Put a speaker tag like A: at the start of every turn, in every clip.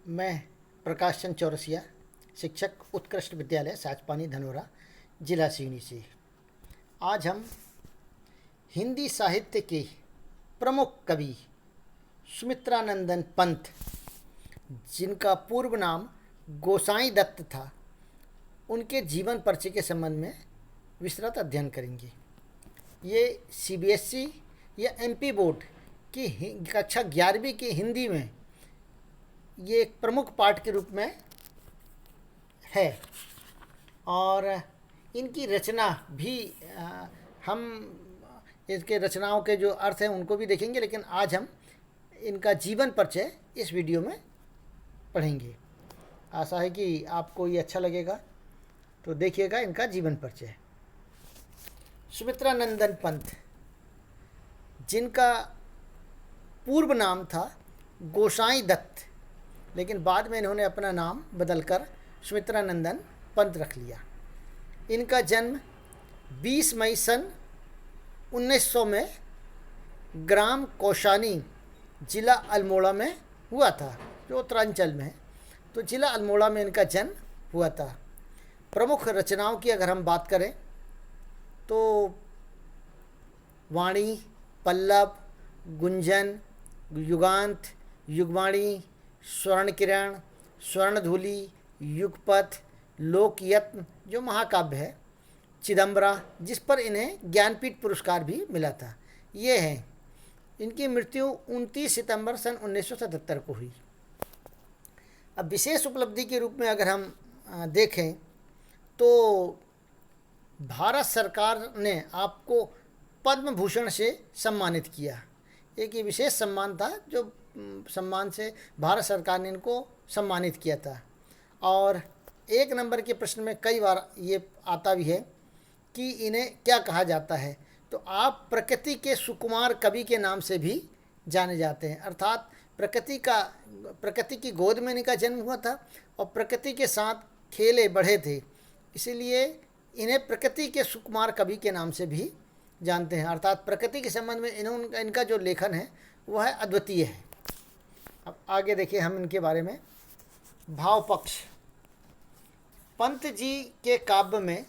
A: मैं प्रकाश चंद चौरसिया, शिक्षक उत्कृष्ट विद्यालय साचपानी धनोरा, जिला सिवनी से। आज हम हिंदी साहित्य के प्रमुख कवि सुमित्रानंदन पंत, जिनका पूर्व नाम गोसाई दत्त था, उनके जीवन परिचय के संबंध में विस्तृत अध्ययन करेंगे। ये सीबीएसई या एमपी बोर्ड की कक्षा 11वीं की हिंदी में ये एक प्रमुख पाठ के रूप में है और इनकी रचना भी हम इसके रचनाओं के जो अर्थ हैं उनको भी देखेंगे, लेकिन आज हम इनका जीवन परिचय इस वीडियो में पढ़ेंगे। आशा है कि आपको ये अच्छा लगेगा, तो देखिएगा इनका जीवन परिचय। सुमित्रानंदन पंत, जिनका पूर्व नाम था गोसाई दत्त, लेकिन बाद में इन्होंने अपना नाम बदलकर सुमित्रानंदन पंत रख लिया। इनका जन्म 20 मई सन 1900 में ग्राम कौशानी, जिला अल्मोड़ा में हुआ था, जो उत्तरांचल में है। तो जिला अल्मोड़ा में इनका जन्म हुआ था। प्रमुख रचनाओं की अगर हम बात करें तो वाणी, पल्लव, गुंजन, युगांत, युगवाणी, स्वर्ण किरण, स्वर्णधूलि, युगपथ, लोकयत्न जो महाकाव्य है, चिदम्बरा जिस पर इन्हें ज्ञानपीठ पुरस्कार भी मिला था, ये है। इनकी मृत्यु 29 सितंबर सन 1977 को हुई। अब विशेष उपलब्धि के रूप में अगर हम देखें तो भारत सरकार ने आपको पद्म भूषण से सम्मानित किया। एक ये विशेष सम्मान था जो सम्मान से भारत सरकार ने इनको सम्मानित किया था। और एक नंबर के प्रश्न में कई बार ये आता भी है कि इन्हें क्या कहा जाता है, तो आप प्रकृति के सुकुमार कवि के नाम से भी जाने जाते हैं। अर्थात प्रकृति की गोद में इनका जन्म हुआ था और प्रकृति के साथ खेले बढ़े थे, इसीलिए इन्हें प्रकृति के सुकुमार कवि के नाम से भी जानते हैं। अर्थात प्रकृति के संबंध में इनका जो लेखन है वह है अद्वितीय है। अब आगे देखिए हम इनके बारे में। भाव पक्ष। पंत जी के काव्य में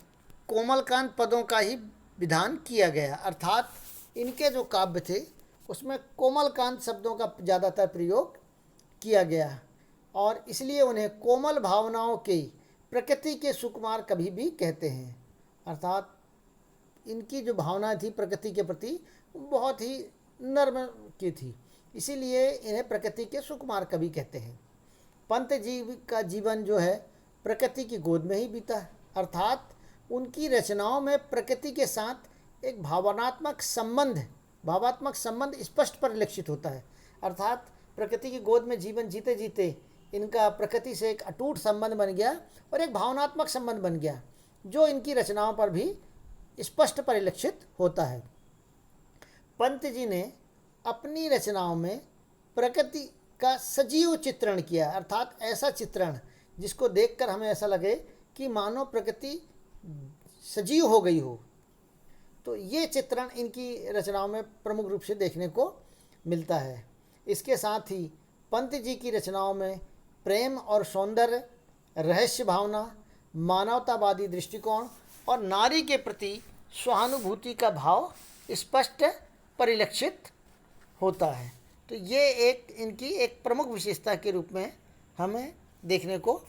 A: कोमलकांत पदों का ही विधान किया गया। अर्थात इनके जो काव्य थे उसमें कोमलकांत शब्दों का ज़्यादातर प्रयोग किया गया और इसलिए उन्हें कोमल भावनाओं के प्रकृति के सुकुमार कवि भी कहते हैं। अर्थात इनकी जो भावना थी प्रकृति के प्रति बहुत ही नर्म की थी, इसीलिए इन्हें प्रकृति के सुकुमार कवि कहते हैं। पंत जी का जीवन जो है प्रकृति की गोद में ही बीता। अर्थात उनकी रचनाओं में प्रकृति के साथ एक भावनात्मक संबंध स्पष्ट परिलक्षित होता है। अर्थात प्रकृति की गोद में जीवन जीते जीते इनका प्रकृति से एक अटूट संबंध बन गया और एक भावनात्मक संबंध बन गया, जो इनकी रचनाओं पर भी स्पष्ट परिलक्षित होता है। पंत जी ने अपनी रचनाओं में प्रकृति का सजीव चित्रण किया। अर्थात ऐसा चित्रण जिसको देखकर हमें ऐसा लगे कि मानो प्रकृति सजीव हो गई हो। तो ये चित्रण इनकी रचनाओं में प्रमुख रूप से देखने को मिलता है। इसके साथ ही पंत जी की रचनाओं में प्रेम और सौंदर्य, रहस्य भावना, मानवतावादी दृष्टिकोण और नारी के प्रति सहानुभूति का भाव स्पष्ट परिलक्षित होता है। तो ये एक इनकी एक प्रमुख विशेषता के रूप में हमें देखने को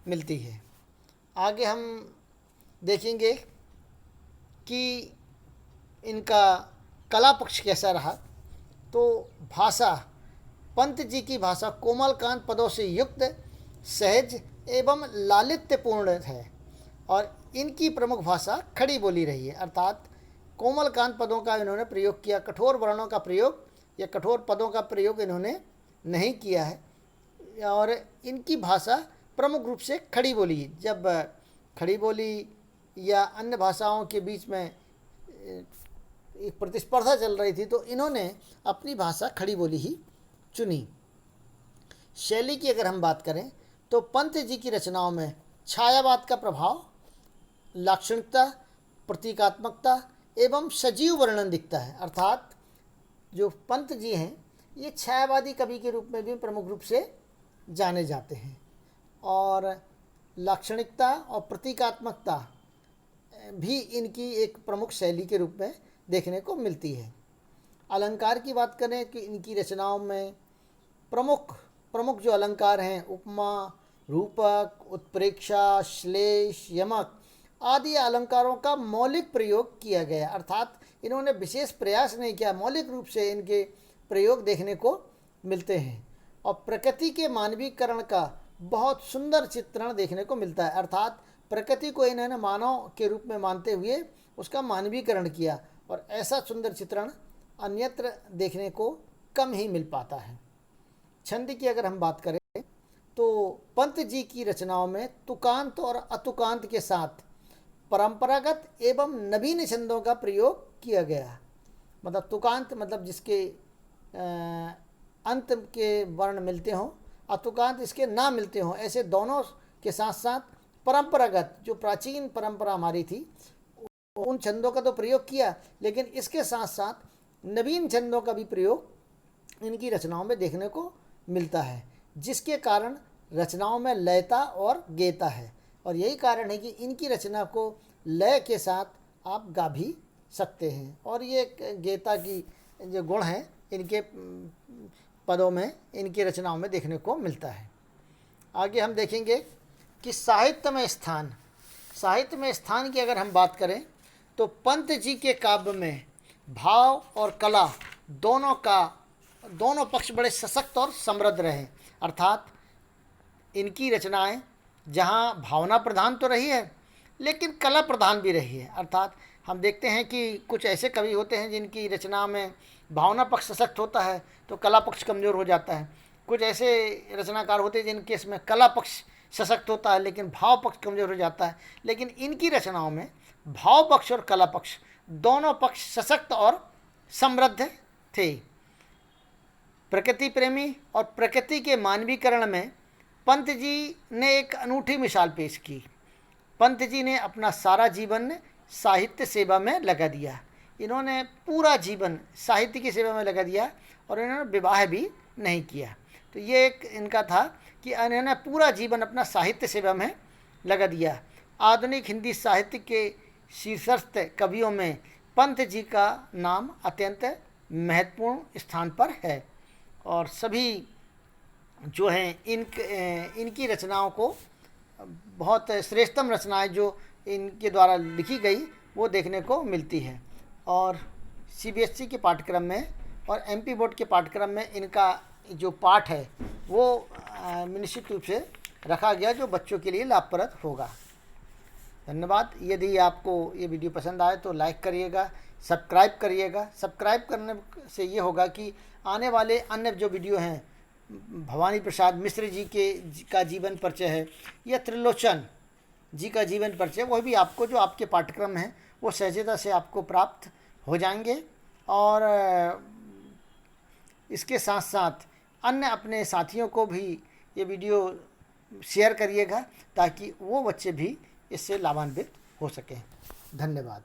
A: मिलती है। आगे हम देखेंगे कि इनका कला पक्ष कैसा रहा। तो भाषा, पंत जी की भाषा कोमलकांत पदों से युक्त, सहज एवं लालित्यपूर्ण है और इनकी प्रमुख भाषा खड़ी बोली रही है। अर्थात कोमलकांत पदों का इन्होंने प्रयोग किया, कठोर वर्णों का प्रयोग या कठोर पदों का प्रयोग इन्होंने नहीं किया है। और इनकी भाषा प्रमुख रूप से खड़ी बोली। जब खड़ी बोली या अन्य भाषाओं के बीच में एक प्रतिस्पर्धा चल रही थी तो इन्होंने अपनी भाषा खड़ी बोली ही चुनी। शैली की अगर हम बात करें तो पंत जी की रचनाओं में छायावाद का प्रभाव, लाक्षणिकता, प्रतीकात्मकता एवं सजीव वर्णन दिखता है। अर्थात जो पंत जी हैं ये छायावादी कवि के रूप में भी प्रमुख रूप से जाने जाते हैं। और लाक्षणिकता और प्रतीकात्मकता भी इनकी एक प्रमुख शैली के रूप में देखने को मिलती है। अलंकार की बात करें कि इनकी रचनाओं में प्रमुख प्रमुख जो अलंकार हैं, उपमा, रूपक, उत्प्रेक्षा, श्लेष, यमक आदि अलंकारों का मौलिक प्रयोग किया गया, अर्थात इन्होंने विशेष प्रयास नहीं किया, मौलिक रूप से इनके प्रयोग देखने को मिलते हैं। और प्रकृति के मानवीकरण का बहुत सुंदर चित्रण देखने को मिलता है, अर्थात प्रकृति को इन्होंने मानव के रूप में मानते हुए उसका मानवीकरण किया, और ऐसा सुंदर चित्रण अन्यत्र देखने को कम ही मिल पाता है। छंद की अगर हम बात करें तो पंत जी की रचनाओं में तुकांत और अतुकांत के साथ परंपरागत एवं नवीन छंदों का प्रयोग किया गया। मतलब तुकांत मतलब जिसके अंत के वर्ण मिलते हों, अतुकांत इसके ना मिलते हों, ऐसे दोनों के साथ साथ परंपरागत जो प्राचीन परंपरा हमारी थी उन छंदों का तो प्रयोग किया, लेकिन इसके साथ साथ नवीन छंदों का भी प्रयोग इनकी रचनाओं में देखने को मिलता है, जिसके कारण रचनाओं में लयता और गेयता है। और यही कारण है कि इनकी रचना को लय के साथ आप गा भी सकते हैं, और ये गेयता की जो गुण है इनके पदों में, इनकी रचनाओं में देखने को मिलता है। आगे हम देखेंगे कि साहित्य में स्थान की अगर हम बात करें तो पंत जी के काव्य में भाव और कला दोनों पक्ष बड़े सशक्त और समृद्ध रहे, अर्थात इनकी रचनाएं जहां भावना प्रधान तो रही है लेकिन कला प्रधान भी रही है। अर्थात हम देखते हैं कि कुछ ऐसे कवि होते हैं जिनकी रचना में भावना पक्ष सशक्त होता है तो कला पक्ष कमज़ोर हो जाता है, कुछ ऐसे रचनाकार होते हैं जिनके इसमें कला पक्ष सशक्त होता है लेकिन भाव पक्ष कमज़ोर हो जाता है। लेकिन इनकी रचनाओं में भाव पक्ष और कला पक्ष दोनों पक्ष सशक्त और समृद्ध थे। प्रकृति प्रेमी और प्रकृति के मानवीकरण में पंत जी ने एक अनूठी मिसाल पेश की। पंत जी ने अपना सारा जीवन साहित्य सेवा में लगा दिया, इन्होंने पूरा जीवन साहित्य की सेवा में लगा दिया और इन्होंने विवाह भी नहीं किया। तो ये एक इनका था कि इन्होंने पूरा जीवन अपना साहित्य सेवा में लगा दिया। आधुनिक हिंदी साहित्य के शीर्षस्थ कवियों में पंत जी का नाम अत्यंत महत्वपूर्ण स्थान पर है, और सभी जो हैं इनकी रचनाओं को बहुत श्रेष्ठतम रचनाएं जो इनके द्वारा लिखी गई वो देखने को मिलती है। और सीबीएसई के पाठ्यक्रम में और एमपी बोर्ड के पाठ्यक्रम में इनका जो पाठ है वो निश्चित रूप से रखा गया जो बच्चों के लिए लाभप्रद होगा। धन्यवाद। यदि आपको ये वीडियो पसंद आए तो लाइक करिएगा, सब्सक्राइब करिएगा। सब्सक्राइब करने से ये होगा कि आने वाले अन्य जो वीडियो हैं, भवानी प्रसाद मिश्र जी का जीवन परिचय है या त्रिलोचन जी का जीवन परिचय, वह भी आपको जो आपके पाठ्यक्रम हैं वो सहजता से आपको प्राप्त हो जाएंगे। और इसके साथ साथ अन्य अपने साथियों को भी ये वीडियो शेयर करिएगा ताकि वो बच्चे भी इससे लाभान्वित हो सकें। धन्यवाद।